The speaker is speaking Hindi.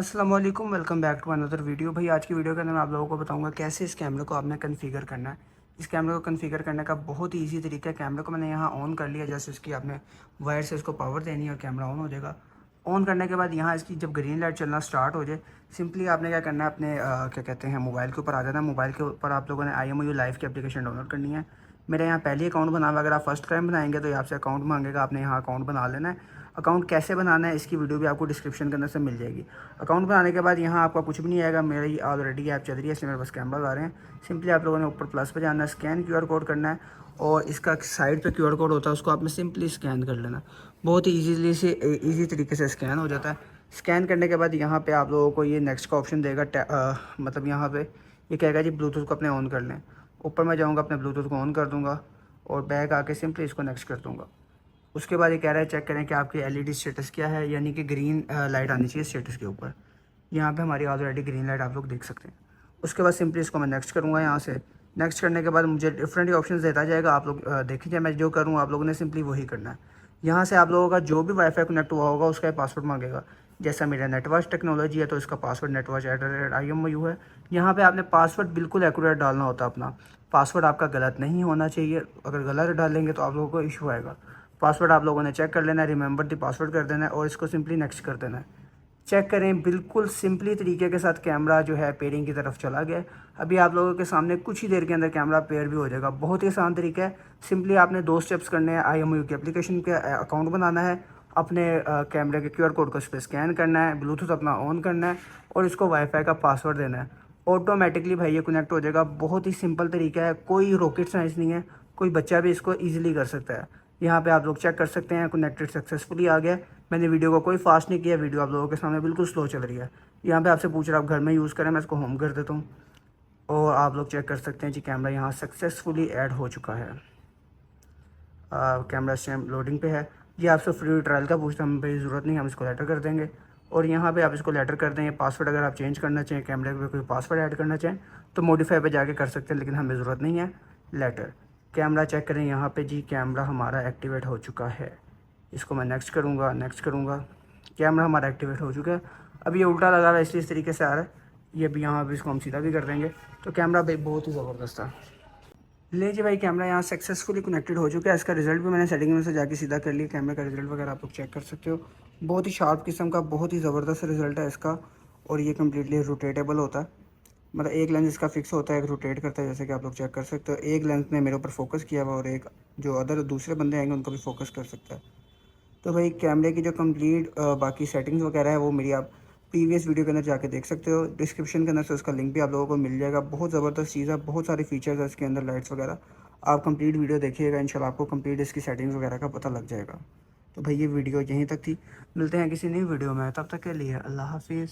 अस्सलाम वालेकुम, welcome back to another video. भाई आज की वीडियो के अंदर मैं आप लोगों को बताऊंगा कैसे इस कैमरे को आपने कॉन्फ़िगर करना है। इस कैमरे को कॉन्फ़िगर करने का बहुत ही ईजी तरीका है। कैमरे को मैंने यहाँ ऑन कर लिया, जैसे इसकी आपने वायर से इसको पावर देनी है और कैमरा ऑन हो जाएगा। ऑन करने के बाद यहाँ इसकी जब ग्रीन लाइट चलना स्टार्ट हो जाए, सिंपली आपने क्या करना है, अपने क्या कहते हैं, मोबाइल के ऊपर आ जाना है। मोबाइल के ऊपर आप लोगों ने IMOU लाइव की एप्लीकेशन डाउनलोड करनी है। मेरे यहाँ पहले अकाउंट बना हुआ, अगर आप फर्स्ट टाइम बनाएंगे तो आपसे अकाउंट मांगेगा, आपने यहाँ अकाउंट बना लेना है। अकाउंट कैसे बनाना है इसकी वीडियो भी आपको डिस्क्रिप्शन के अंदर से मिल जाएगी। अकाउंट बनाने के बाद यहाँ आपका कुछ भी नहीं आएगा, मेरी ऑलरेडी ऐप चल रही है, इसलिए मेरे पास कैमरा आ रहे हैं। सिंपली आप लोगों ने ऊपर प्लस पे जाना है, स्कैन QR कोड करना है और इसका साइड पे QR कोड होता है, उसको आपने सिंपली स्कैन कर लेना। बहुत ही ईजी तरीके से स्कैन हो जाता है। स्कैन करने के बाद यहाँ पे आप लोगों को ये नेक्स्ट का ऑप्शन देगा, मतलब यहाँ पे ये कहेगा जी ब्लूटूथ को अपने ऑन कर लें। ऊपर मैं जाऊँगा, अपने ब्लूटूथ को ऑन कर दूँगा और बैक आके सिंपली इसको नेक्स्ट कर दूँगा। उसके बाद ये कह रहा है चेक करें कि आपकी LED स्टेटस क्या है, यानी कि ग्रीन लाइट आनी चाहिए स्टेटस के ऊपर। यहाँ पे हमारी ऑलरेडी ग्रीन लाइट आप लोग देख सकते हैं। उसके बाद सिंपली इसको मैं नेक्स्ट करूँगा। यहाँ से नेक्स्ट करने के बाद मुझे डिफरेंट ही ऑप्शन देता जाएगा। आप लोग देखिए, मैं जो करूँ आप लोगों ने सिंपली वही करना है। यहाँ से आप लोगों का जो भी वाईफाई कनेक्ट हुआ होगा उसका पासवर्ड मांगेगा। जैसा मेरा नेटवर्क टेक्नोलॉजी है तो इसका पासवर्ड network@IMOU है। यहाँ पे आपने पासवर्ड बिल्कुल एक्यूरेट डालना होता है अपना। पासवर्ड आपका गलत नहीं होना चाहिए, अगर गलत डालेंगे तो आप लोगों को इशू आएगा। पासवर्ड आप लोगों ने चेक कर लेना है, रिमेंबर द पासवर्ड कर देना है और इसको सिंपली नेक्स्ट कर देना है। चेक करें, बिल्कुल सिंपली तरीके के साथ कैमरा जो है पेयरिंग की तरफ चला गया। अभी आप लोगों के सामने कुछ ही देर के अंदर कैमरा पेयर भी हो जाएगा। बहुत ही आसान तरीका है। सिंपली आपने 2 स्टेप्स करने हैं। IMOU की एप्लीकेशन के अकाउंट बनाना है, अपने कैमरे के QR कोड को उस पर स्कैन करना है, ब्लूटूथ अपना ऑन करना है और इसको वाईफाई का पासवर्ड देना है। ऑटोमेटिकली भाई ये कनेक्ट हो जाएगा। बहुत ही सिंपल तरीका है, कोई रॉकेट साइंस नहीं है, कोई बच्चा भी इसको ईजिली कर सकता है। यहाँ पे आप लोग चेक कर सकते हैं कनेक्टेड सक्सेसफुली आ गया। मैंने वीडियो को कोई फास्ट नहीं किया, वीडियो आप लोगों के सामने बिल्कुल स्लो चल रही है। यहाँ पे आपसे पूछ रहा है आप घर में यूज़ करें, मैं इसको होम कर देता हूँ और आप लोग चेक कर सकते हैं जी कैमरा यहाँ सक्सेसफुली ऐड हो चुका है। कैमरा स्टैम्प लोडिंग पे है। ये आपसे फ्री ट्रायल का पूछता है, हमें भाई ज़रूरत नहीं, हम इसको लेटर कर देंगे। और यहाँ पे आप इसको लेटर कर देंगे। पासवर्ड अगर आप चेंज करना चाहें, कैमरे पे कोई पासवर्ड ऐड करना चाहें तो मॉडिफाई पे जाके कर सकते हैं, लेकिन हमें ज़रूरत नहीं है। लेटर कैमरा चेक करें यहाँ पे जी, कैमरा हमारा एक्टिवेट हो चुका है। इसको मैं नेक्स्ट करूँगा, नेक्स्ट करूँगा। कैमरा हमारा एक्टिवेट हो चुका है। अब ये उल्टा लगा हुआ है इसलिए इस तरीके से आ रहा है। ये भी यहाँ पे इसको हम सीधा भी कर देंगे। तो कैमरा भाई बहुत ही ज़बरदस्त है। ले जी भाई, कैमरा यहाँ सक्सेसफुली कनेक्टेड हो चुका है। इसका रिजल्ट भी मैंने सेटिंग में से जाके सीधा कर लिया। कैमरे का रिजल्ट वगैरह आप लोग चेक कर सकते हो। बहुत ही शार्प किस्म का, बहुत ही ज़बरदस्त रिजल्ट है इसका। और ये कम्प्लीटली रोटेटेबल होता है, मतलब एक लेंस इसका फिक्स होता है, एक रोटेट करता है, जैसे कि आप लोग चेक कर सकते हो। एक लेंस ने मेरे ऊपर फोकस किया हुआ और एक जो अदर दूसरे बंदे आएंगे उनको भी फोकस कर सकता है। तो भाई कैमरे की जो कंप्लीट बाकी सेटिंग्स वगैरह है वो मेरी आप प्रीवियस वीडियो के अंदर जाके देख सकते हो। डिस्क्रिप्शन के अंदर से उसका लिंक भी आप लोगों को मिल जाएगा। बहुत ज़बरदस्त चीज़ है, बहुत सारे फीचर्स है इसके अंदर, लाइट्स वगैरह। आप कंप्लीट वीडियो देखिएगा, इंशाल्लाह आपको कंप्लीट इसकी सेटिंग्स वगैरह का पता लग जाएगा। तो भाई ये वीडियो यहीं तक थी, मिलते हैं किसी नई वीडियो में, तब तक के लिए अल्लाह हाफिज़।